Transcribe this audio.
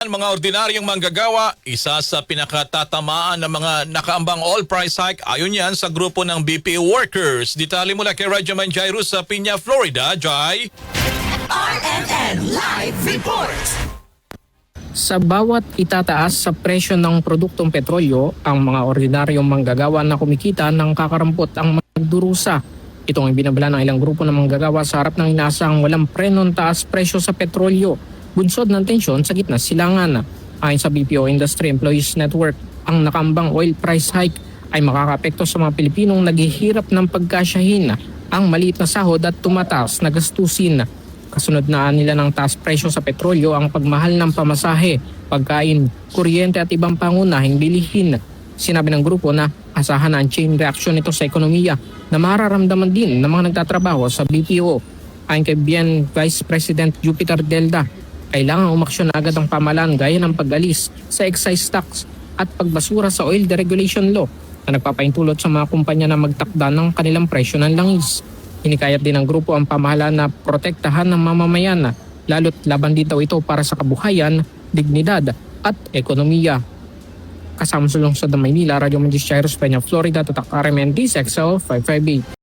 Mga ordinaryong manggagawa, isa sa pinakatatamaan ng mga nakaambang all price hike ayon yan sa grupo ng BPO workers. Detalye mula kay Rajaman Jairus sa Piña, Florida. Jai? RMN Live Report! Sa bawat itataas sa presyo ng produktong petrolyo, ang mga ordinaryong manggagawa na kumikita ng kakarampot ang magdurusa. Ito ang binabala ng ilang grupo ng manggagawa sa harap ng inaasahang walang prenon taas presyo sa petrolyo. Bunsod ng tensyon sa gitna silangan. Ayon sa BPO Industry Employees Network, ang nakambang oil price hike ay makakaapekto sa mga Pilipinong naghihirap ng pagkasyahin ang maliit na sahod at tumataas na gastusin. Kasunod na nila ng taas presyo sa petrolyo ang pagmahal ng pamasahe, pagkain, kuryente at ibang pangunahing bilihin. Sinabi ng grupo na asahan na ang chain reaction nito sa ekonomiya na mararamdaman din ng mga nagtatrabaho sa BPO. Ayon kay BN Vice President Jupiter Delda, kailangan umaksyon na agad ang pamahalaan gaya ng pag-alis sa excise tax at pagbasura sa oil deregulation law na nagpapaintulot sa mga kumpanya na magtakda ng kanilang presyo ng langis. Hinikayat din ng grupo ang pamahalaan na protektahan ng mamamayan, lalo't laban dito ito para sa kabuhayan, dignidad at ekonomiya. Kasama sa lungsod ng Maynila, Radyo Mandis Jairus, Peña, Florida, Tatak RMN D6L 558.